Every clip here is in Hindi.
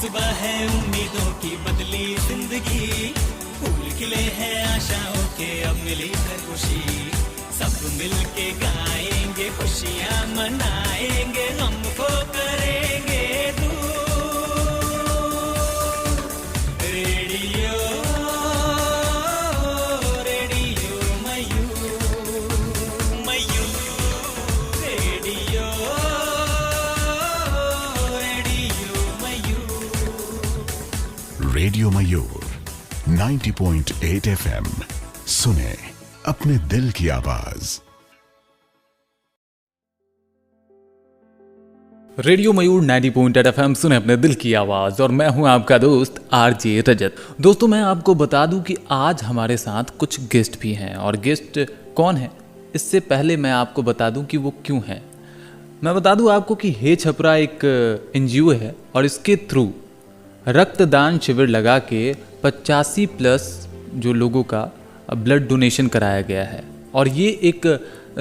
सुबह है उम्मीदों की बदली जिंदगी, फूल खिले हैं आशाओं के अब मिली है खुशी, सब मिलके गाएंगे खुशियाँ मनाएंगे, हमको करेंगे दूर। रेडियो रेडियो मयूर मयूर, रेडियो रेडियो मयूर 90.8 FM। सुने अपने दिल की आवाज। रेडियो मयूर 90.8 FM सुने अपने दिल की आवाज़, और मैं हूं आपका दोस्त आरजे रजत। दोस्तों, मैं आपको बता दूं कि आज हमारे साथ कुछ गेस्ट भी हैं, और गेस्ट कौन है इससे पहले मैं आपको बता दूं कि वो क्यों हैं। मैं बता दूं आपको कि हे छपरा एक NGO है, और इसके थ्रू रक्तदान शिविर लगा के 85+ जो लोगों का ब्लड डोनेशन कराया गया है, और ये एक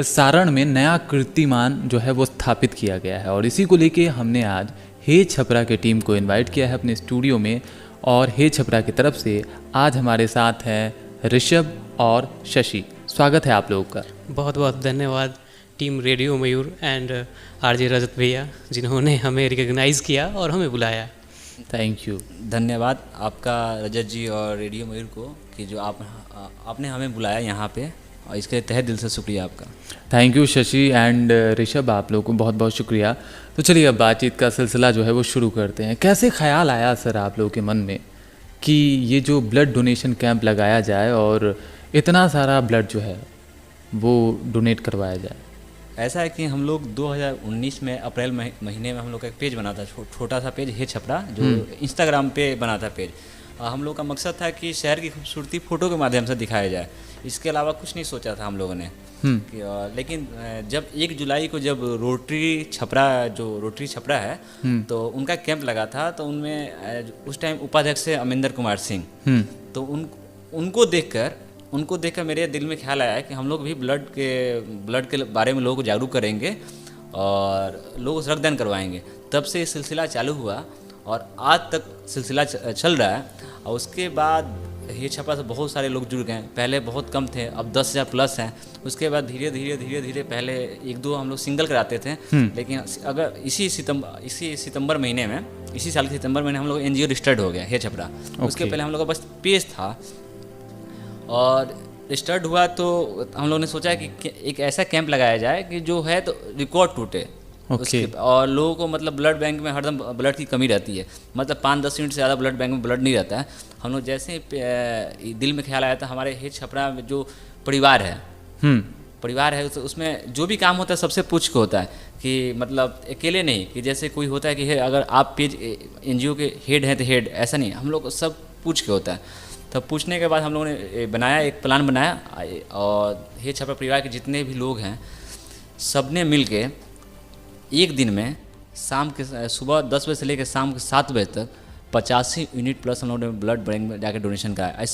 सारण में नया कीर्तिमान जो है वो स्थापित किया गया है। और इसी को लेके हमने आज हे छपरा के टीम को इनवाइट किया है अपने स्टूडियो में, और हे छपरा की तरफ से आज हमारे साथ हैं ऋषभ और शशि। स्वागत है आप लोगों का। बहुत बहुत धन्यवाद team radio Mayur and RJ Rajat भैया, जिन्होंने हमें रिकॉग्नाइज़ किया और हमें बुलाया। Thank you. धन्यवाद आपका रजत जी और रेडियो मयूर को कि जो आपने हमें बुलाया यहाँ पे, और इसके तहे दिल से शुक्रिया आपका। Thank you Shashi and Rishabh, आप लोगों को बहुत बहुत शुक्रिया। तो चलिए अब बातचीत का सिलसिला जो है वो शुरू करते हैं। कैसे ख्याल आया सर आप लोगों के मन में कि ये जो ब्लड डोनेशन कैंप लगाया जाए और इतना सारा ब्लड जो है वो डोनेट करवाया जाए? ऐसा है कि हम लोग 2019 में अप्रैल महीने में हम लोग का एक पेज बना था, छोटा सा पेज हे छपरा, जो इंस्टाग्राम पे बना था पेज। हम लोग का मकसद था कि शहर की खूबसूरती फ़ोटो के माध्यम से दिखाया जाए, इसके अलावा कुछ नहीं सोचा था हम लोगों ने। लेकिन जब 1 जुलाई को जब रोटरी छपरा है तो उनका कैंप लगा था, तो उनमें उस टाइम उपाध्यक्ष है अमिंदर कुमार सिंह। तो उनको देखकर मेरे दिल में ख्याल आया कि हम लोग भी ब्लड के बारे में लोगों को जागरूक करेंगे और लोगों से रक्तदान करवाएंगे। तब से ये सिलसिला चालू हुआ और आज तक सिलसिला चल रहा है। और उसके बाद हे छपरा से बहुत सारे लोग जुड़ गए। पहले बहुत कम थे, अब 10,000+ हैं। उसके बाद धीरे धीरे पहले 1-2 हम लोग सिंगल कराते थे, लेकिन अगर इसी सितंबर महीने में, इसी साल के सितंबर महीने हम लोग NGO रजिस्टर्ड हो गया हे छपरा। उसके पहले हम लोग का बस पेज था, और रजिस्टर्ड हुआ तो हम लोगों ने सोचा कि एक ऐसा कैंप लगाया जाए कि जो है तो रिकॉर्ड टूटे। और लोगों को मतलब ब्लड बैंक में हरदम ब्लड की कमी रहती है, मतलब 5-10 यूनिट से ज़्यादा ब्लड बैंक में ब्लड नहीं रहता है। हम लोग जैसे दिल में ख्याल आया था, हमारे हे छपरा में जो परिवार है उसमें जो भी काम होता है सबसे पूछ के होता है, कि मतलब अकेले नहीं, कि जैसे कोई होता है कि अगर आप पेज NGO के हेड हैं तो हेड, ऐसा नहीं, हम लोग सब पूछ के होता है। तब पूछने के बाद हम लोगों ने एक प्लान बनाया, और हे छपरा परिवार के जितने भी लोग हैं सब ने मिल के एक दिन में सुबह 10 बजे से लेकर शाम के 7 बजे तक 85 यूनिट प्लस हम लोगों ने ब्लड बैंक में जाकर डोनेशन कराया।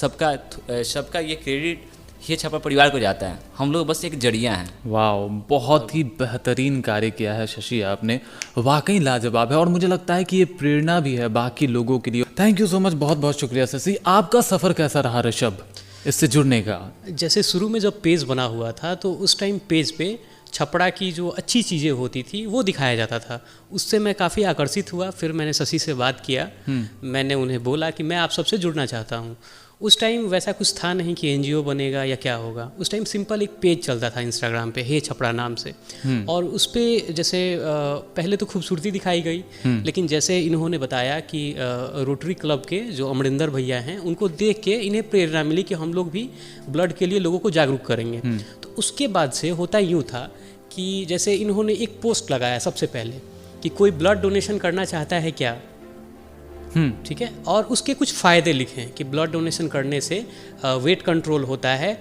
सबका ये क्रेडिट हे छपरा परिवार को जाता है, हम लोग बस एक जरिया हैं। वाह, बहुत ही बेहतरीन कार्य किया है शशि आपने, वाकई लाजवाब है, और मुझे लगता है कि ये प्रेरणा भी है बाकी लोगों के लिए। थैंक यू सो मच, बहुत बहुत शुक्रिया शशि। आपका सफ़र कैसा रहा ऋषभ इससे जुड़ने का? जैसे शुरू में जब पेज बना हुआ था तो उस टाइम पेज पे छपरा की जो अच्छी चीज़ें होती थी वो दिखाया जाता था, उससे मैं काफ़ी आकर्षित हुआ। फिर मैंने शशि से बात किया, मैंने उन्हें बोला कि मैं आप सबसे जुड़ना चाहता हूँ। उस टाइम वैसा कुछ था नहीं कि NGO बनेगा या क्या होगा। उस टाइम सिंपल एक पेज चलता था इंस्टाग्राम पे हे छपरा नाम से, और उस पर जैसे पहले तो खूबसूरती दिखाई गई, लेकिन जैसे इन्होंने बताया कि रोटरी क्लब के जो अमरिंदर भैया हैं उनको देख के इन्हें प्रेरणा मिली कि हम लोग भी ब्लड के लिए लोगों को जागरूक करेंगे। तो उसके बाद से होता यूँ था कि जैसे इन्होंने एक पोस्ट लगाया सबसे पहले कि कोई ब्लड डोनेशन करना चाहता है क्या, ठीक है, और उसके कुछ फ़ायदे लिखें कि ब्लड डोनेशन करने से वेट कंट्रोल होता है,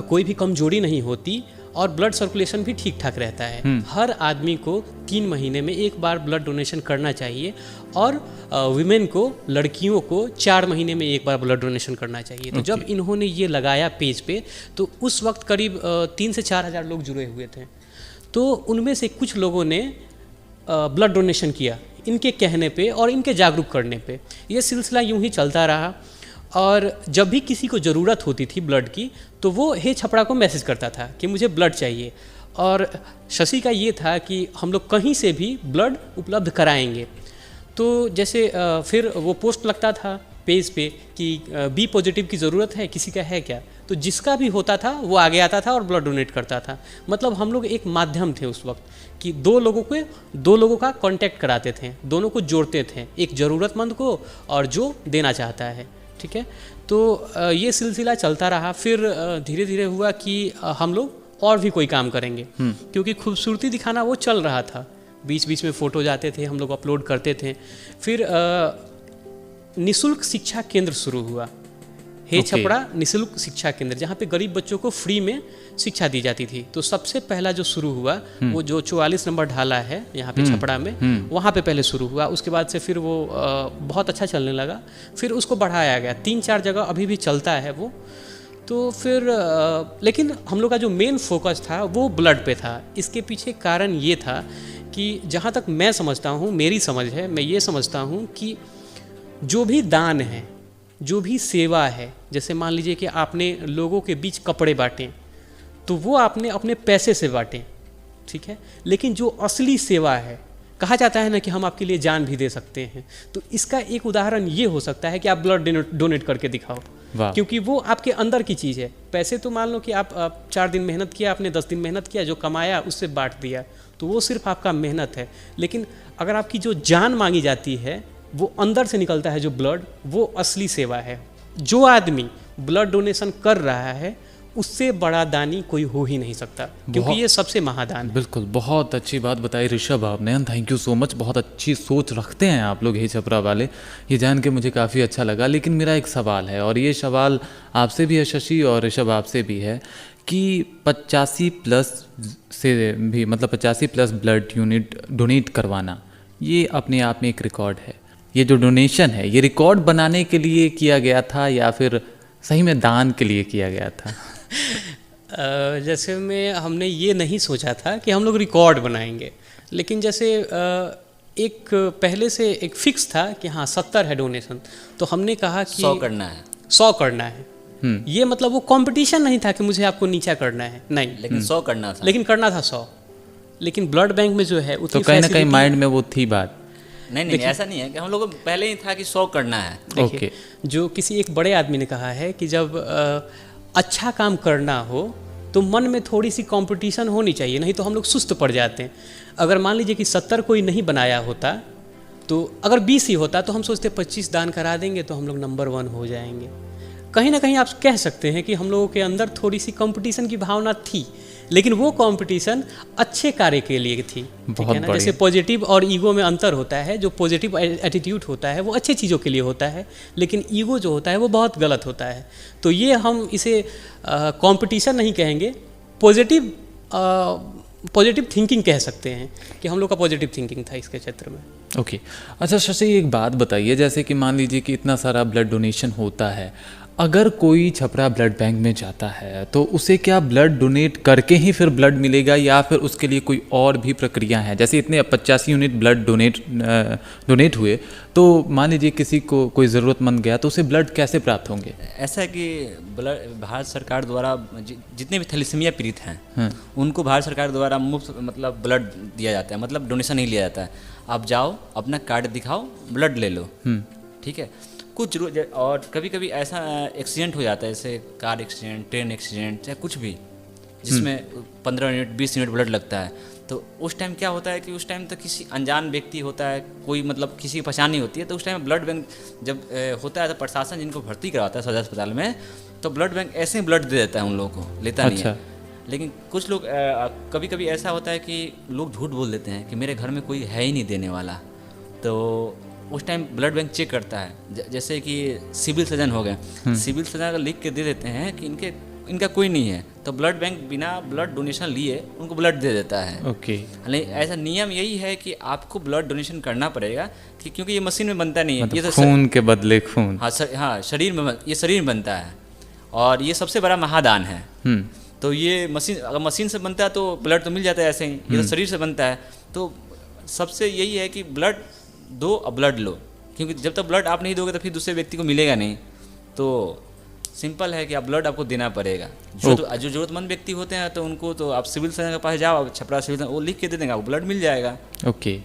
कोई भी कमजोरी नहीं होती, और ब्लड सर्कुलेशन भी ठीक ठाक रहता है। हर आदमी को 3 महीने में एक बार ब्लड डोनेशन करना चाहिए, और विमेन को, लड़कियों को 4 महीने में एक बार ब्लड डोनेशन करना चाहिए। तो जब इन्होंने ये लगाया पेज पे, तो उस वक्त करीब 3 से 4 हज़ार लोग जुड़े हुए थे। तो उनमें से कुछ लोगों ने ब्लड डोनेशन किया इनके कहने पे और इनके जागरूक करने पे। ये सिलसिला यूं ही चलता रहा और जब भी किसी को ज़रूरत होती थी ब्लड की तो वो हे छपड़ा को मैसेज करता था कि मुझे ब्लड चाहिए। और शशि का ये था कि हम लोग कहीं से भी ब्लड उपलब्ध कराएंगे। तो जैसे फिर वो पोस्ट लगता था पेज पे कि बी पॉजिटिव की ज़रूरत है, किसी का है क्या, तो जिसका भी होता था वो आगे आता था और ब्लड डोनेट करता था। मतलब हम लोग एक माध्यम थे उस वक्त कि दो लोगों का कांटेक्ट कराते थे, दोनों को जोड़ते थे, एक ज़रूरतमंद को और जो देना चाहता है। ठीक है, तो ये सिलसिला चलता रहा। फिर धीरे धीरे हुआ कि हम लोग और भी कोई काम करेंगे, क्योंकि खूबसूरती दिखाना वो चल रहा था, बीच बीच में फ़ोटो जाते थे, हम लोग अपलोड करते थे। फिर निःशुल्क शिक्षा केंद्र शुरू हुआ, हे छपड़ा निःशुल्क शिक्षा केंद्र, जहाँ पे गरीब बच्चों को फ्री में शिक्षा दी जाती थी। तो सबसे पहला जो शुरू हुआ वो जो 44 नंबर ढाला है यहाँ पे छपड़ा में, वहाँ पे पहले शुरू हुआ। उसके बाद से फिर वो बहुत अच्छा चलने लगा, फिर उसको बढ़ाया गया, 3-4 जगह अभी भी चलता है वो। तो फिर लेकिन हम लोग का जो मेन फोकस था वो ब्लड पे था। इसके पीछे कारण ये था कि जहाँ तक मैं समझता हूँ, मेरी समझ है, मैं ये समझता हूँ कि जो भी दान है, जो भी सेवा है, जैसे मान लीजिए कि आपने लोगों के बीच कपड़े बांटे तो वो आपने अपने पैसे से बांटे, ठीक है, लेकिन जो असली सेवा है, कहा जाता है ना कि हम आपके लिए जान भी दे सकते हैं, तो इसका एक उदाहरण ये हो सकता है कि आप ब्लड डोनेट करके दिखाओ, क्योंकि वो आपके अंदर की चीज़ है। पैसे तो मान लो कि आप 4 दिन मेहनत किया, आपने 10 दिन मेहनत किया, जो कमाया उससे बांट दिया, तो वो सिर्फ आपका मेहनत है। लेकिन अगर आपकी जो जान मांगी जाती है, वो अंदर से निकलता है जो ब्लड, वो असली सेवा है। जो आदमी ब्लड डोनेशन कर रहा है उससे बड़ा दानी कोई हो ही नहीं सकता, क्योंकि ये सबसे महादान है। बिल्कुल, बहुत अच्छी बात बताई ऋषभ आपने, थैंक यू सो मच। बहुत अच्छी सोच रखते हैं आप लोग हे छपरा वाले, ये जान के मुझे काफ़ी अच्छा लगा। लेकिन मेरा एक सवाल है, और ये सवाल आपसे भी है शशि और ऋषभ आपसे भी है, कि 85+ से भी, मतलब 85+ ब्लड यूनिट डोनेट करवाना, ये अपने आप में एक रिकॉर्ड है। ये जो डोनेशन है, ये रिकॉर्ड बनाने के लिए किया गया था या फिर सही में दान के लिए किया गया था? जैसे में हमने ये नहीं सोचा था कि हम लोग रिकॉर्ड बनाएंगे, लेकिन जैसे एक पहले से एक फिक्स था कि हाँ 70 है डोनेशन, तो हमने कहा कि 100 करना है, 100 करना है। ये मतलब वो कंपटीशन नहीं था कि मुझे आपको नीचा करना है, नहीं, लेकिन 100 करना था, लेकिन करना था 100। लेकिन ब्लड बैंक में जो है तो कहीं ना कहीं माइंड में वो थी बात। नहीं, ऐसा नहीं है कि हम लोगों को पहले ही था कि 100 करना है। देखिए, जो किसी एक बड़े आदमी ने कहा है कि जब अच्छा काम करना हो तो मन में थोड़ी सी कंपटीशन होनी चाहिए, नहीं तो हम लोग सुस्त पड़ जाते हैं। अगर मान लीजिए कि 70 कोई नहीं बनाया होता, तो अगर 20 ही होता तो हम सोचते 25 दान करा देंगे तो हम लोग नंबर 1 हो जाएंगे। कहीं ना कहीं आप कह सकते हैं कि हम लोगों के अंदर थोड़ी सी कंपटीशन की भावना थी, लेकिन वो कंपटीशन अच्छे कार्य के लिए थी। बहुत है ना, जैसे पॉजिटिव और ईगो में अंतर होता है। जो पॉजिटिव एटीट्यूड होता है वो अच्छे चीज़ों के लिए होता है, लेकिन ईगो जो होता है वो बहुत गलत होता है। तो ये हम इसे कंपटीशन नहीं कहेंगे, पॉजिटिव थिंकिंग कह सकते हैं कि हम लोग का पॉजिटिव थिंकिंग था इसके क्षेत्र में। ओके, अच्छा शशि, एक बात बताइए, जैसे कि मान लीजिए कि इतना सारा ब्लड डोनेशन होता है, अगर कोई छपरा ब्लड बैंक में जाता है तो उसे क्या ब्लड डोनेट करके ही फिर ब्लड मिलेगा, या फिर उसके लिए कोई और भी प्रक्रिया है? जैसे इतने 85 यूनिट ब्लड डोनेट हुए, तो मान लीजिए किसी को कोई ज़रूरतमंद गया तो उसे ब्लड कैसे प्राप्त होंगे? ऐसा है कि ब्लड भारत सरकार द्वारा जितने भी थैलेसीमिया पीड़ित हैं उनको भारत सरकार द्वारा मुफ्त मतलब ब्लड दिया जाता है, मतलब डोनेशन नहीं लिया जाता है। आप जाओ, अपना कार्ड दिखाओ, ब्लड ले लो, ठीक है। कुछ और कभी कभी ऐसा एक्सीडेंट हो जाता है, जैसे कार एक्सीडेंट, ट्रेन एक्सीडेंट, चाहे कुछ भी, जिसमें 15 यूनिट 20 यूनिट ब्लड लगता है, तो उस टाइम क्या होता है कि उस टाइम तो किसी अनजान व्यक्ति होता है, कोई मतलब किसी की पहचान नहीं होती है, तो उस टाइम ब्लड बैंक जब होता है तो प्रशासन जिनको भर्ती करवाता है सदर अस्पताल में, तो ब्लड बैंक ऐसे ही ब्लड दे देता है उन लोगों को, लेता नहीं है। लेकिन कुछ लोग कभी कभी ऐसा होता है कि लोग झूठ बोल देते हैं कि मेरे घर में कोई है ही नहीं देने वाला, तो उस टाइम ब्लड बैंक चेक करता है। जैसे कि सिविल सर्जन हो गए, सिविल सर्जन अगर लिख के दे देते हैं कि इनका कोई नहीं है, तो ब्लड बैंक बिना ब्लड डोनेशन लिए उनको ब्लड दे देता है। ओके, ऐसा नियम यही है कि आपको ब्लड डोनेशन करना पड़ेगा, कि क्योंकि ये मशीन में बनता नहीं है, मतलब ये तो खून के बदले खून। हाँ, शरीर में, ये शरीर में बनता है, और ये सबसे बड़ा महादान है। तो ये मशीन, अगर मशीन से बनता है तो ब्लड तो मिल जाता है ऐसे ही, ये तो शरीर से बनता है। तो सबसे यही है कि ब्लड दो और ब्लड लो, क्योंकि जब तक ब्लड आप नहीं दोगे तो फिर दूसरे व्यक्ति को मिलेगा नहीं। तो सिंपल है कि आप ब्लड आपको देना पड़ेगा। जो ज़रूरतमंद व्यक्ति होते हैं तो उनको तो आप सिविल सर्जन के पास जाओ, छपरा सिविल सर्जन वो लिख के दे देंगे, आपको ब्लड मिल जाएगा। ओके,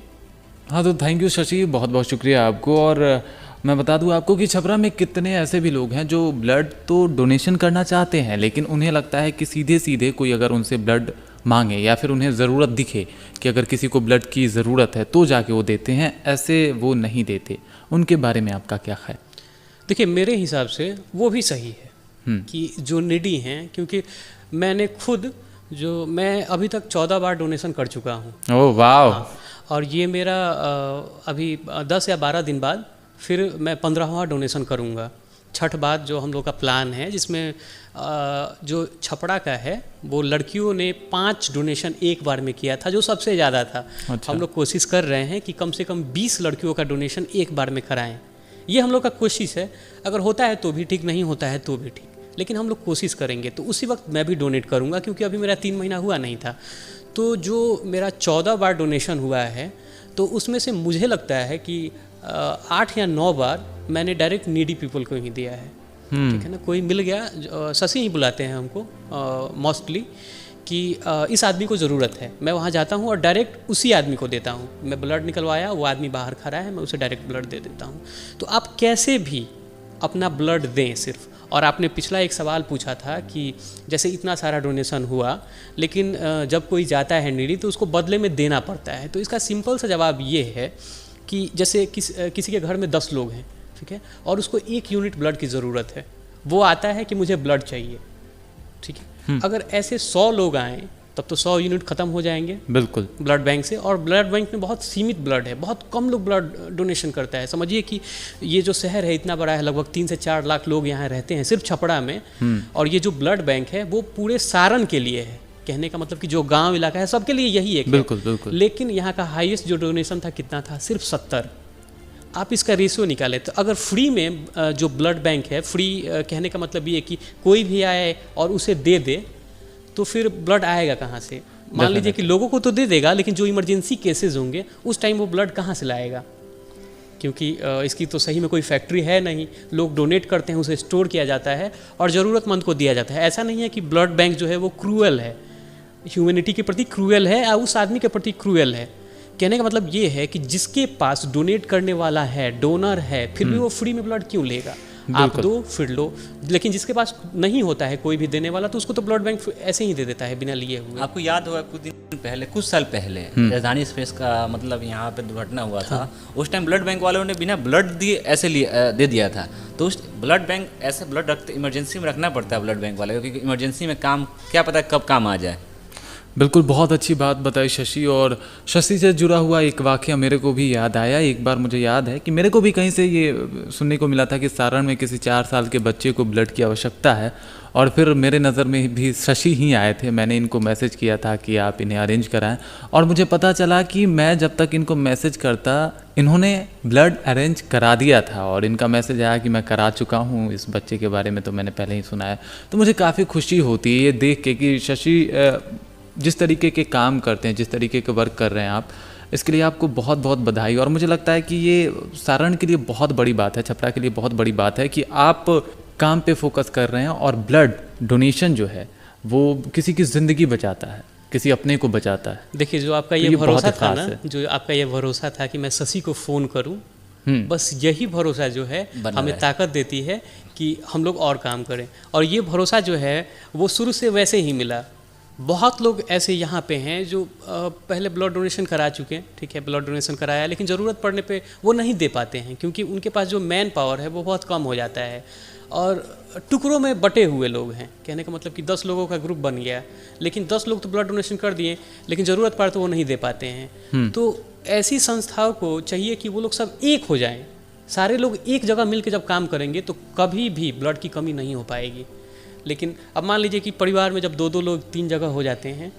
हाँ तो थैंक यू शशि, बहुत बहुत शुक्रिया आपको। और मैं बता दूं आपको कि छपरा में कितने ऐसे भी लोग हैं जो ब्लड तो डोनेशन करना चाहते हैं, लेकिन उन्हें लगता है कि सीधे सीधे कोई अगर उनसे ब्लड मांगे या फिर उन्हें ज़रूरत दिखे कि अगर किसी को ब्लड की ज़रूरत है तो जाके वो देते हैं, ऐसे वो नहीं देते। उनके बारे में आपका क्या ख्याल? देखिए मेरे हिसाब से वो भी सही है कि जो नीडी हैं, क्योंकि मैंने खुद मैं अभी तक 14 बार डोनेशन कर चुका हूँ। ओह वाह। और ये मेरा अभी 10 या 12 दिन बाद फिर मैं 15वां डोनेशन करूँगा। छठ बाद जो हम लोग का प्लान है, जिसमें जो छपड़ा का है वो लड़कियों ने 5 डोनेशन एक बार में किया था, जो सबसे ज़्यादा था। अच्छा। हम लोग कोशिश कर रहे हैं कि कम से कम 20 लड़कियों का डोनेशन एक बार में कराएं। ये हम लोग का कोशिश है, अगर होता है तो भी ठीक, नहीं होता है तो भी ठीक, लेकिन हम लोग कोशिश करेंगे। तो उसी वक्त मैं भी डोनेट करूँगा, क्योंकि अभी मेरा 3 महीना हुआ नहीं था। तो जो मेरा 14 बार डोनेशन हुआ है, तो उसमें से मुझे लगता है कि 8 या 9 बार मैंने डायरेक्ट नीडी पीपल को ही दिया है। ठीक है ना, कोई मिल गया, शशि ही बुलाते हैं हमको मोस्टली, कि इस आदमी को ज़रूरत है, मैं वहाँ जाता हूँ और डायरेक्ट उसी आदमी को देता हूँ। मैं ब्लड निकलवाया, वो आदमी बाहर खड़ा है, मैं उसे डायरेक्ट ब्लड दे देता हूँ। तो आप कैसे भी अपना ब्लड दें सिर्फ। और आपने पिछला एक सवाल पूछा था कि जैसे इतना सारा डोनेशन हुआ, लेकिन जब कोई जाता है नीडी तो उसको बदले में देना पड़ता है। तो इसका सिंपल सा जवाब ये है कि जैसे किसी के घर में 10 लोग हैं, ठीक है, और उसको 1 यूनिट ब्लड की ज़रूरत है, वो आता है कि मुझे ब्लड चाहिए, ठीक है। अगर ऐसे 100 लोग आएँ तब तो 100 यूनिट ख़त्म हो जाएंगे बिल्कुल ब्लड बैंक से। और ब्लड बैंक में बहुत सीमित ब्लड है, बहुत कम लोग ब्लड डोनेशन करता है। समझिए कि ये जो शहर है इतना बड़ा है, लगभग 3 से 4 लाख लोग यहाँ रहते हैं सिर्फ छपरा में। और ये जो ब्लड बैंक है वो पूरे सारण के लिए है। कहने का मतलब कि जो गांव इलाका है सबके लिए यही एक बिल्कुल है। बिल्कुल। लेकिन यहाँ का हाईएस्ट जो डोनेशन था कितना था? सिर्फ 70। आप इसका रेशियो निकालें तो अगर फ्री में जो ब्लड बैंक है, फ्री कहने का मतलब ये कि कोई भी आए और उसे दे दे, तो फिर ब्लड आएगा कहाँ से? मान लीजिए कि लोगों को तो दे देगा, लेकिन जो इमरजेंसी केसेस होंगे उस टाइम वो ब्लड कहाँ से लाएगा? क्योंकि इसकी तो सही में कोई फैक्ट्री है नहीं। लोग डोनेट करते हैं, उसे स्टोर किया जाता है और ज़रूरतमंद को दिया जाता है। ऐसा नहीं है कि ब्लड बैंक जो है वो क्रूअल है, ह्यूमैनिटी के प्रति क्रूअल है या उस आदमी के प्रति क्रूअल है। कहने का मतलब ये है कि जिसके पास डोनेट करने वाला है, डोनर है, फिर भी वो फ्री में ब्लड क्यों लेगा? आप दो फिर लो। लेकिन जिसके पास नहीं होता है कोई भी देने वाला, तो उसको तो ब्लड बैंक ऐसे ही दे देता है बिना लिए हुए। आपको याद होगा कुछ साल पहले राजधानी एक्सप्रेस का मतलब यहाँ पे दुर्घटना हुआ था। उस टाइम ब्लड बैंक वालों ने बिना ब्लड दिए ऐसे दे दिया था। तो उस ब्लड बैंक ऐसे ब्लड रखते, इमरजेंसी में रखना पड़ता है ब्लड बैंक वाले, क्योंकि इमरजेंसी में काम क्या पता कब काम आ जाए। बिल्कुल, बहुत अच्छी बात बताई शशि। और शशि से जुड़ा हुआ एक वाक़या मेरे को भी याद आया। एक बार मुझे याद है कि मेरे को भी कहीं से ये सुनने को मिला था कि सारण में किसी 4 साल के बच्चे को ब्लड की आवश्यकता है, और फिर मेरे नज़र में भी शशि ही आए थे। मैंने इनको मैसेज किया था कि आप इन्हें अरेंज कराएं, और मुझे पता चला कि मैं जब तक इनको मैसेज करता इन्होंने ब्लड अरेंज करा दिया था। और इनका मैसेज आया कि मैं करा चुका हूँ, इस बच्चे के बारे में तो मैंने पहले ही सुना है। तो मुझे काफ़ी खुशी होती है ये देख के कि शशि जिस तरीके के काम करते हैं, जिस तरीके के वर्क कर रहे हैं आप, इसके लिए आपको बहुत बहुत बधाई। और मुझे लगता है कि ये सारण के लिए बहुत बड़ी बात है, छपरा के लिए बहुत बड़ी बात है कि आप काम पे फोकस कर रहे हैं। और ब्लड डोनेशन जो है वो किसी की ज़िंदगी बचाता है, किसी अपने को बचाता है। देखिए जो आपका ये भरोसा था ना, जो आपका ये भरोसा था कि मैं शशि को फ़ोन करूं, बस यही भरोसा जो है हमें ताकत देती है कि हम लोग और काम करें। और ये भरोसा जो है वो शुरू से वैसे ही मिला। बहुत लोग ऐसे यहाँ पे हैं जो पहले ब्लड डोनेशन करा चुके हैं, ठीक है, ब्लड डोनेशन कराया, लेकिन ज़रूरत पड़ने पे वो नहीं दे पाते हैं, क्योंकि उनके पास जो मैन पावर है वो बहुत कम हो जाता है। और टुकड़ों में बटे हुए लोग हैं। कहने का मतलब कि 10 लोगों का ग्रुप बन गया, लेकिन 10 लोग तो ब्लड डोनेशन कर दिए, लेकिन ज़रूरत पड़े तो वो नहीं दे पाते हैं। तो ऐसी संस्थाओं को चाहिए कि वो लोग सब एक हो जाएं। सारे लोग एक जगह मिल के जब काम करेंगे तो कभी भी ब्लड की कमी नहीं हो पाएगी। लेकिन अब मान लीजिए कि परिवार में जब 2-2 लोग 3 जगह हो जाते हैं,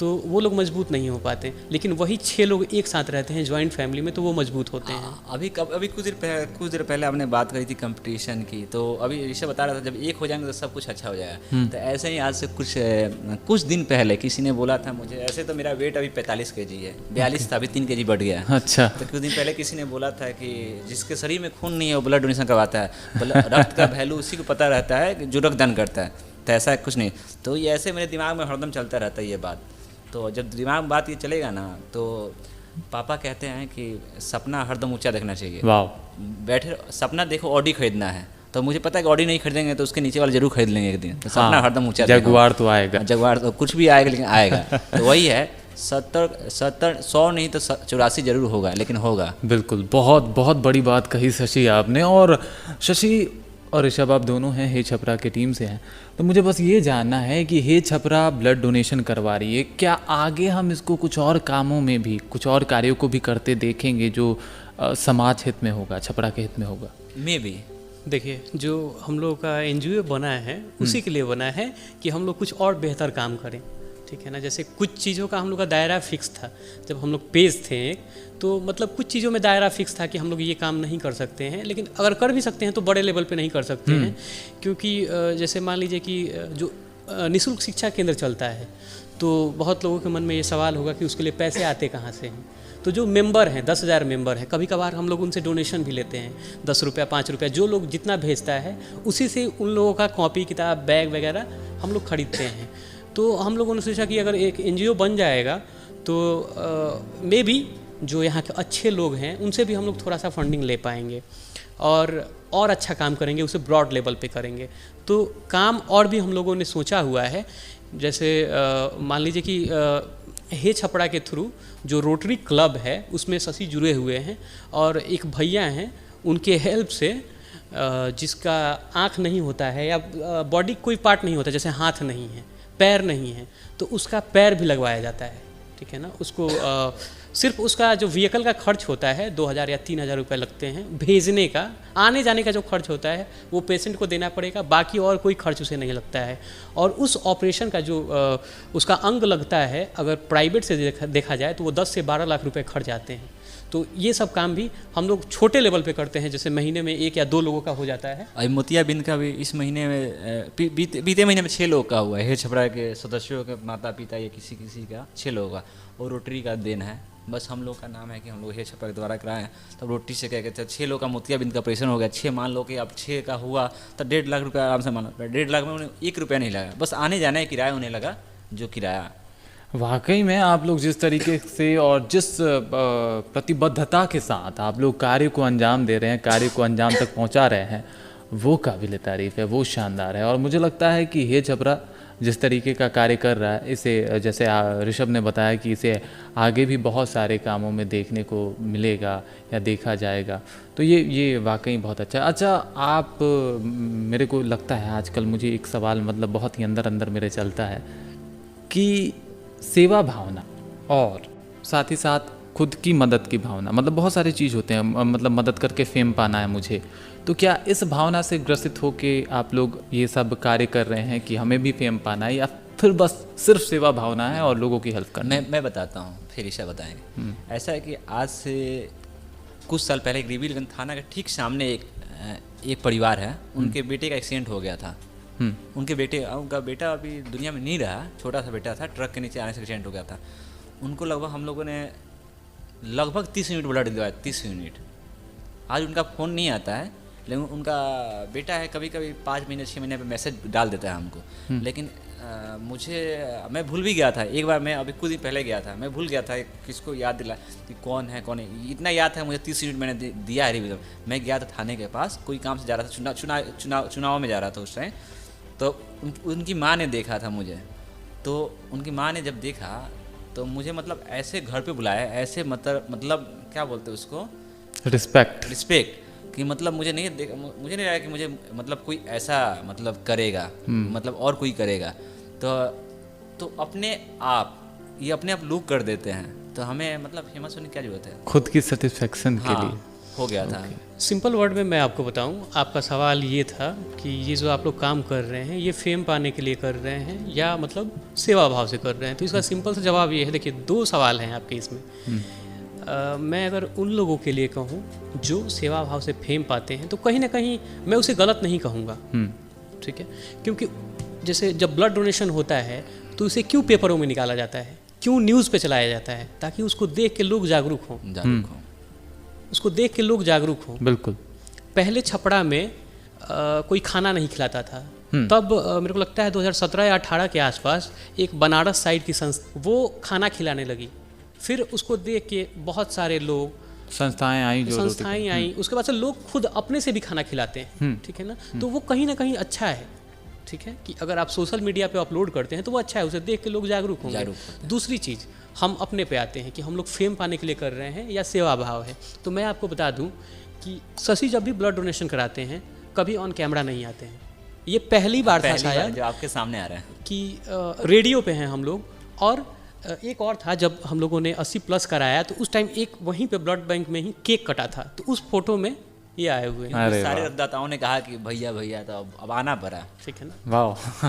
तो वो लोग मजबूत नहीं हो पाते। लेकिन वही 6 लोग एक साथ रहते हैं जॉइंट फैमिली में, तो वो मजबूत होते हैं। अभी कुछ देर पहले आपने बात करी थी कंपटीशन की, तो अभी ऋषभ बता रहा था जब एक हो जाएंगे तो सब कुछ अच्छा हो जाएगा। तो ऐसे ही आज से कुछ दिन पहले किसी ने बोला था मुझे, ऐसे तो मेरा वेट अभी 45 kg है, 42 था, अभी 3 kg बढ़ गया। अच्छा। तो कुछ दिन पहले किसी ने बोला था कि जिसके शरीर में खून नहीं है वो ब्लड डोनेशन करवाता है, रक्त का वैल्यू उसी को पता रहता है जो रक्तदान करता है। तो ऐसा कुछ नहीं, तो ये ऐसे मेरे दिमाग में हरदम चलता रहता है ये बात। तो जब दिमाग में बात ये चलेगा ना, तो पापा कहते हैं कि सपना हरदम ऊंचा देखना चाहिए। वाह। बैठे सपना देखो, ऑडी खरीदना है, तो मुझे पता है कि ऑडी नहीं खरीदेंगे तो उसके नीचे वाला जरूर खरीद लेंगे एक दिन। तो सपना हरदम ऊंचा, जगुआर तो आएगा, जगुआर तो कुछ भी आएगा, लेकिन आएगा। तो वही है, 100 नहीं तो 84 जरूर होगा, लेकिन होगा। बिल्कुल, बहुत बहुत बड़ी बात कही शशि आपने। और शशि और ऋषभ आप दोनों हैं हे छपरा के टीम से हैं, तो मुझे बस ये जानना है कि हे छपरा ब्लड डोनेशन करवा रही है, क्या आगे हम इसको कुछ और कामों में भी, कुछ और कार्यों को भी करते देखेंगे जो समाज हित में होगा, छपरा के हित में होगा? मे बी देखिए, जो हम लोग का NGO बना है उसी के लिए बना है कि हम लोग कुछ और बेहतर काम करें, ठीक है ना। जैसे कुछ चीज़ों का हम लोग का दायरा फिक्स था, जब हम लोग पेज थे तो मतलब कुछ चीज़ों में दायरा फिक्स था कि हम लोग ये काम नहीं कर सकते हैं, लेकिन अगर कर भी सकते हैं तो बड़े लेवल पे नहीं कर सकते हैं। क्योंकि जैसे मान लीजिए कि जो निःशुल्क शिक्षा केंद्र चलता है, तो बहुत लोगों के मन में ये सवाल होगा कि उसके लिए पैसे आते कहाँ से हैं। तो जो मेंबर हैं, 10,000 मेंबर हैं, कभी कभार हम लोग उनसे डोनेशन भी लेते हैं, 10 रुपया 5 रुपया, जो लोग जितना भेजता है उसी से उन लोगों का कॉपी किताब बैग वगैरह हम लोग खरीदते हैं। तो हम लोगों ने सोचा कि अगर एक NGO बन जाएगा तो मे बी जो यहाँ के अच्छे लोग हैं उनसे भी हम लोग थोड़ा सा फंडिंग ले पाएंगे और अच्छा काम करेंगे, उसे ब्रॉड लेवल पे करेंगे। तो काम और भी हम लोगों ने सोचा हुआ है। जैसे मान लीजिए कि हे छपरा के थ्रू जो रोटरी क्लब है उसमें शशि जुड़े हुए हैं, और एक भैया हैं, उनके हेल्प से जिसका आँख नहीं होता है या बॉडी कोई पार्ट नहीं होता, जैसे हाथ नहीं है, पैर नहीं है, तो उसका पैर भी लगवाया जाता है, ठीक है ना। उसको सिर्फ उसका जो व्हीकल का खर्च होता है 2,000 या 3,000 रुपये लगते हैं, भेजने का, आने जाने का जो खर्च होता है वो पेशेंट को देना पड़ेगा, बाकी और कोई खर्च उसे नहीं लगता है। और उस ऑपरेशन का जो उसका अंग लगता है, अगर प्राइवेट से देखा जाए तो वो 10 से 12 लाख रुपए खर्च आते हैं। तो ये सब काम भी हम लोग छोटे लेवल पे करते हैं, जैसे महीने में 1 या 2 लोगों का हो जाता है। अभी मोतियाबिंद का भी इस महीने में बीते महीने में 6 लोग का हुआ है। हे छपरा के सदस्यों के माता पिता या किसी का 6 लोगों का, और रोटरी का देन है। बस हम लोग का नाम है कि हम लोग हे छपरा के द्वारा कराएं, तब रोटी से क्या कहते हैं 6 लोग का मोतियाबिंद का ऑपरेशन हो गया। 6 मान लो कि अब 6 का हुआ तो 1.5 लाख रुपया आराम से मानो। 1.5 लाख में उन्हें 1 रुपया नहीं लगा, बस आने जाने का किराया उन्हें लगा, जो किराया। वाकई में आप लोग जिस तरीके से और जिस प्रतिबद्धता के साथ आप लोग कार्य को अंजाम दे रहे हैं, कार्य को अंजाम तक पहुंचा रहे हैं, वो काबिल तारीफ़ है, वो शानदार है। और मुझे लगता है कि हे छपरा जिस तरीके का कार्य कर रहा है, इसे जैसे ऋषभ ने बताया कि इसे आगे भी बहुत सारे कामों में देखने को मिलेगा या देखा जाएगा, तो ये वाकई बहुत अच्छा है। अच्छा, आप मेरे को लगता है आजकल मुझे एक सवाल मतलब बहुत ही अंदर अंदर मेरे चलता है कि सेवा भावना और साथ ही साथ खुद की मदद की भावना, मतलब बहुत सारी चीज़ होते हैं, मतलब मदद करके फेम पाना है मुझे, तो क्या इस भावना से ग्रसित होके आप लोग ये सब कार्य कर रहे हैं कि हमें भी फेम पाना है, या फिर बस सिर्फ सेवा भावना है और लोगों की हेल्प करना? मैं बताता हूँ, फिर ईशा बताएंगे। ऐसा है कि आज से कुछ साल पहले रिवीलगंज थाना के ठीक सामने एक परिवार है, उनके बेटे का एक्सीडेंट हो गया था। उनका बेटा अभी दुनिया में नहीं रहा, छोटा सा बेटा था, ट्रक के नीचे आने से एक्सीडेंट हो गया था। उनको लगभग हम लोगों ने लगभग 30 यूनिट ब्लड दिलवाया, 30 यूनिट। आज उनका फ़ोन नहीं आता है, लेकिन उनका बेटा है, कभी कभी 5 महीने 6 महीने पे मैसेज डाल देता है हमको। लेकिन मैं भूल भी गया था एक बार, मैं अभी कुछ दिन पहले गया था, मैं भूल गया था किसको याद दिला कि कौन है कौन है। इतना याद था मुझे, 30 यूनिट मैंने दिया है रिवीजन। मैं गया था थाने के पास, कोई काम से जा रहा था, चुनाव में जा रहा था उस टाइम। तो उनकी माँ ने देखा था मुझे, तो उनकी माँ ने जब देखा तो मुझे मतलब ऐसे घर पे बुलाया, ऐसे मतलब क्या बोलते हैं उसको, रिस्पेक्ट कि मतलब मुझे नहीं लगा कि मुझे मतलब कोई ऐसा मतलब करेगा, मतलब और कोई करेगा। तो अपने आप ये अपने आप लोग कर देते हैं, तो हमें मतलब फेमस होने की क्या जरूरत है? खुद की सेटिस्फेक्शन के लिए हो गया था। सिंपल वर्ड में मैं आपको बताऊं, आपका सवाल ये था कि ये जो आप लोग काम कर रहे हैं ये फेम पाने के लिए कर रहे हैं या मतलब सेवा भाव से कर रहे हैं। तो इसका सिंपल सा जवाब ये है, देखिए 2 सवाल हैं आपके इसमें। मैं अगर उन लोगों के लिए कहूँ जो सेवा भाव से फेम पाते हैं तो कहीं ना कहीं मैं उसे गलत नहीं कहूँगा, ठीक है। क्योंकि जैसे जब ब्लड डोनेशन होता है तो उसे क्यों पेपरों में निकाला जाता है, क्यों न्यूज़ पे चलाया जाता है, ताकि उसको देख के लोग जागरूक हों, उसको देख के लोग जागरूक हों। बिल्कुल। पहले छपड़ा में कोई खाना नहीं खिलाता था, तब मेरे को लगता है 2017 या 18 के आसपास एक बनारस साइड की संस्था वो खाना खिलाने लगी। फिर उसको देख के बहुत सारे लोग, संस्थाएं आई, उसके बाद से लोग खुद अपने से भी खाना खिलाते हैं, ठीक है ना। तो वो कहीं ना कहीं अच्छा है, ठीक है, कि अगर आप सोशल मीडिया पे अपलोड करते हैं तो वो अच्छा है, उसे देख के लोग जागरूक होंगे। दूसरी चीज़, हम अपने पे आते हैं कि हम लोग फेम पाने के लिए कर रहे हैं या सेवा भाव है। तो मैं आपको बता दूं कि शशि जब भी ब्लड डोनेशन कराते हैं कभी ऑन कैमरा नहीं आते हैं। ये पहली बार था शायद जो आपके सामने आ रहा है कि रेडियो पे हैं हम लोग। और एक और था, जब हम लोगों ने 80+ कराया तो उस टाइम एक वहीं पे ब्लड बैंक में ही केक कटा था, तो उस फोटो में ये आए हुए हैं। सारे रक्तदाताओं ने कहा कि भैया भैया, तो अब आना पड़ा, ठीक है ना। वाह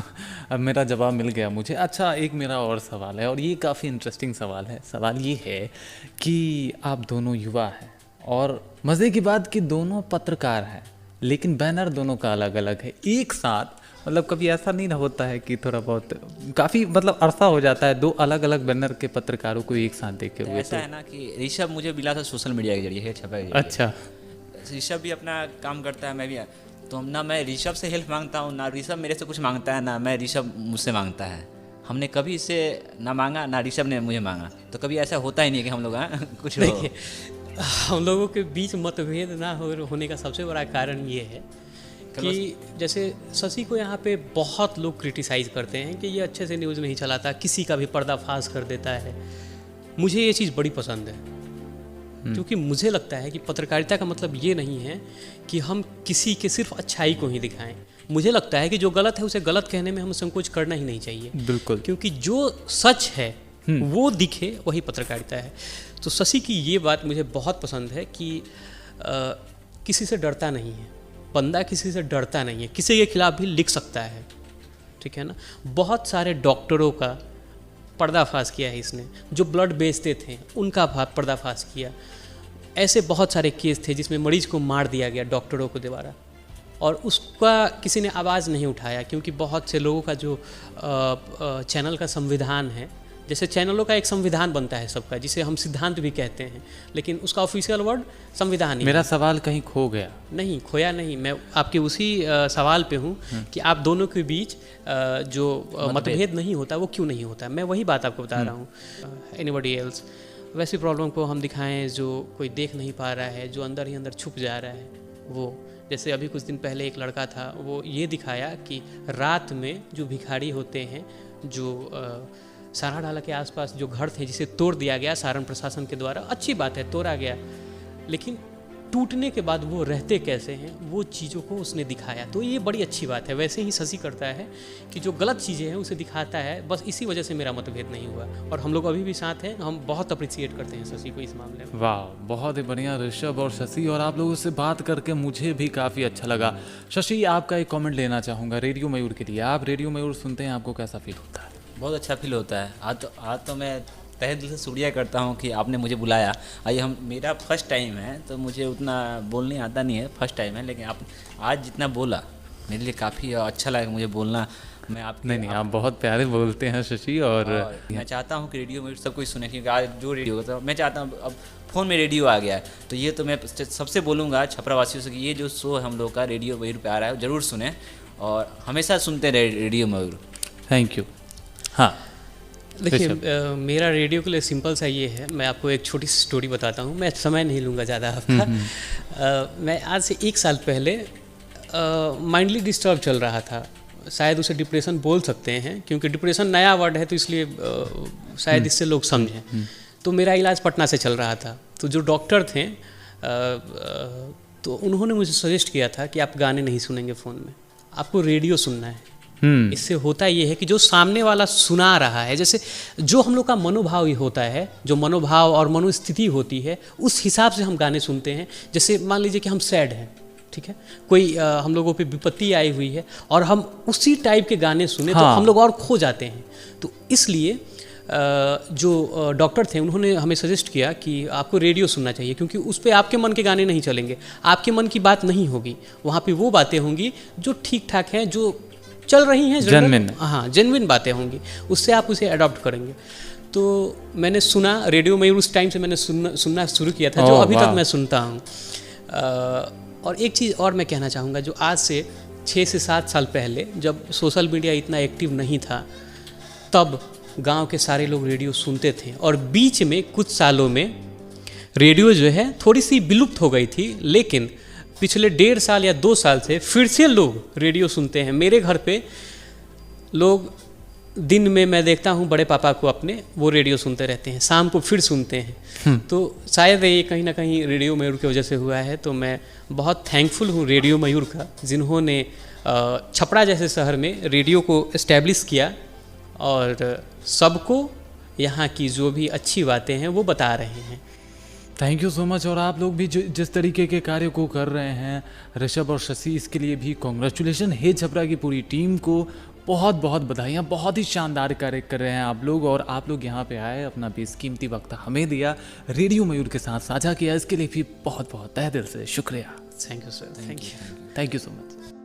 अब मेरा जवाब मिल गया मुझे। अच्छा, एक मेरा और सवाल है और ये काफ़ी इंटरेस्टिंग सवाल है। सवाल ये है कि आप दोनों युवा हैं और मज़े की बात कि दोनों पत्रकार हैं, लेकिन बैनर दोनों का अलग अलग है। एक साथ मतलब कभी ऐसा नहीं होता है कि थोड़ा बहुत काफ़ी मतलब अरसा हो जाता है 2 अलग अलग बैनर के पत्रकारों को एक साथ देखे हुए? ऐसा है ना कि ऋषभ मुझे मिला था सोशल मीडिया के जरिए, छपा के जरिए। अच्छा, ऋषभ भी अपना काम करता है, मैं भी, तो ना मैं ऋषभ से हेल्प मांगता हूँ, ना ऋषभ मेरे से कुछ मांगता है, ना मैं ऋषभ मुझसे मांगता है। हमने कभी इससे ना मांगा, ना ऋषभ ने मुझे मांगा। तो कभी ऐसा होता ही नहीं कि हम लोग कुछ देखिए, हम लोगों के बीच मतभेद ना होने का सबसे बड़ा कारण ये है कि जैसे शशि को यहाँ पे बहुत लोग क्रिटिसाइज़ करते हैं कि ये अच्छे से न्यूज़ नहीं चलाता, किसी का भी पर्दाफाश कर देता है। मुझे ये चीज़ बड़ी पसंद है, क्योंकि मुझे लगता है कि पत्रकारिता का मतलब ये नहीं है कि हम किसी के सिर्फ अच्छाई को ही दिखाएं। मुझे लगता है कि जो गलत है उसे गलत कहने में हमें संकोच करना ही नहीं चाहिए। बिल्कुल, क्योंकि जो सच है वो दिखे, वही पत्रकारिता है। तो शशि की ये बात मुझे बहुत पसंद है कि किसी से डरता नहीं है, बंदा किसी से डरता नहीं है, किसी के खिलाफ भी लिख सकता है, ठीक है ना। बहुत सारे डॉक्टरों का पर्दाफाश किया है इसने, जो ब्लड बेचते थे उनका पर्दाफाश किया। ऐसे बहुत सारे केस थे जिसमें मरीज को मार दिया गया डॉक्टरों को द्वारा, और उसका किसी ने आवाज़ नहीं उठाया, क्योंकि बहुत से लोगों का जो चैनल का संविधान है, जैसे चैनलों का एक संविधान बनता है सबका, जिसे हम सिद्धांत भी कहते हैं, लेकिन उसका ऑफिशियल वर्ड संविधान ही। मेरा सवाल कहीं खो गया? नहीं खोया नहीं, मैं आपके उसी सवाल पे हूँ कि आप दोनों के बीच जो मतभेद नहीं होता वो क्यों नहीं होता। मैं वही बात आपको बता रहा हूँ। एनीबॉडी एल्स वैसी प्रॉब्लम को हम दिखाएं जो कोई देख नहीं पा रहा है, जो अंदर ही अंदर छुप जा रहा है। वो जैसे अभी कुछ दिन पहले एक लड़का था, वो ये दिखाया कि रात में जो भिखारी होते हैं, जो सराडाला के आसपास जो घर थे जिसे तोड़ दिया गया सारण प्रशासन के द्वारा, अच्छी बात है तोड़ा गया, लेकिन टूटने के बाद वो रहते कैसे हैं, वो चीज़ों को उसने दिखाया। तो ये बड़ी अच्छी बात है। वैसे ही शशि करता है कि जो गलत चीज़ें हैं उसे दिखाता है। बस इसी वजह से मेरा मतभेद नहीं हुआ, और हम लोग अभी भी साथ हैं। हम बहुत अप्रिशिएट करते हैं शशि को इस मामले में। वाह, बहुत ही बढ़िया ऋषभ और शशि, और आप लोगों से बात करके मुझे भी काफ़ी अच्छा लगा। शशि, आपका एक कॉमेंट लेना चाहूँगा रेडियो मयूर के लिए। आप रेडियो मयूर सुनते हैं, आपको कैसा फील होता है? बहुत अच्छा फील होता है। आज तो मैं तहे दिल से शुक्रिया करता हूँ कि आपने मुझे बुलाया। आइए, मेरा फर्स्ट टाइम है तो मुझे उतना बोलने आता नहीं है, फर्स्ट टाइम है, लेकिन आप आज जितना बोला मेरे लिए काफ़ी अच्छा लगा मुझे बोलना। मैं आप नहीं, आप बहुत प्यारे बोलते हैं शशि, और मैं चाहता हूँ कि रेडियो में सब कुछ सुने, क्योंकि आज जो रेडियो होता है, मैं चाहता हूँ अब फ़ोन में रेडियो आ गया है, तो ये तो मैं सबसे बोलूँगा छपरावासियों से कि ये जो शो है हम लोग का रेडियो मयूर पे आ रहा है, ज़रूर सुने और हमेशा सुनते रहे रेडियो मयूर। Thank you. हाँ, देखिए, मेरा रेडियो के लिए सिंपल सा ये है। मैं आपको एक छोटी सी स्टोरी बताता हूँ, मैं समय नहीं लूँगा ज़्यादा आपका। मैं आज से 1 साल पहले माइंडली डिस्टर्ब चल रहा था, शायद उसे डिप्रेशन बोल सकते हैं, क्योंकि डिप्रेशन नया वर्ड है तो इसलिए शायद इससे लोग समझें। तो मेरा इलाज पटना से चल रहा था, तो जो डॉक्टर थे तो उन्होंने मुझे सजेस्ट किया था कि आप गाने नहीं सुनेंगे फ़ोन में, आपको रेडियो सुनना है। इससे होता ये है कि जो सामने वाला सुना रहा है, जैसे जो हम लोग का मनोभाव ही होता है, जो मनोभाव और मनोस्थिति होती है, उस हिसाब से हम गाने सुनते हैं। जैसे मान लीजिए कि हम सैड हैं, ठीक है, कोई हम लोगों पे विपत्ति आई हुई है और हम उसी टाइप के गाने सुने तो हम लोग और खो जाते हैं। तो इसलिए जो डॉक्टर थे उन्होंने हमें सजेस्ट किया कि आपको रेडियो सुनना चाहिए, क्योंकि उस पर आपके मन के गाने नहीं चलेंगे, आपके मन की बात नहीं होगी, वहाँ पे वो बातें होंगी जो ठीक ठाक हैं, जो चल रही हैं, जेन्युइन, हाँ जेन्युइन बातें होंगी, उससे आप उसे अडॉप्ट करेंगे। तो मैंने सुना रेडियो मयूर, उस टाइम से मैंने सुनना शुरू किया था, जो अभी तक मैं सुनता हूँ। और एक चीज़ और मैं कहना चाहूँगा, जो आज से 6 से 7 साल पहले जब सोशल मीडिया इतना एक्टिव नहीं था, तब गांव के सारे लोग रेडियो सुनते थे और बीच में कुछ सालों में रेडियो जो है थोड़ी सी विलुप्त हो गई थी, लेकिन पिछले 1.5 साल या 2 साल से फिर से लोग रेडियो सुनते हैं। मेरे घर पे लोग दिन में मैं देखता हूँ बड़े पापा को अपने, वो रेडियो सुनते रहते हैं, शाम को फिर सुनते हैं। तो शायद ये कहीं ना कहीं रेडियो मयूर की वजह से हुआ है। तो मैं बहुत थैंकफुल हूँ रेडियो मयूर का, जिन्होंने छपरा जैसे शहर में रेडियो को इस्टेब्लिश किया और सबको यहाँ की जो भी अच्छी बातें हैं वो बता रहे हैं। Thank you so much. और आप लोग भी जिस तरीके के कार्य को कर रहे हैं, ऋषभ और शशि, इसके लिए भी कॉन्ग्रेचुलेशन है। छपरा की पूरी टीम को बहुत बहुत बधाइयाँ, बहुत ही शानदार कार्य कर रहे हैं आप लोग। और आप लोग यहाँ पे आए, अपना बेशकीमती वक्त हमें दिया, रेडियो मयूर के साथ साझा किया, इसके लिए भी बहुत बहुत तहे दिल से शुक्रिया। Thank you sir, thank you so much.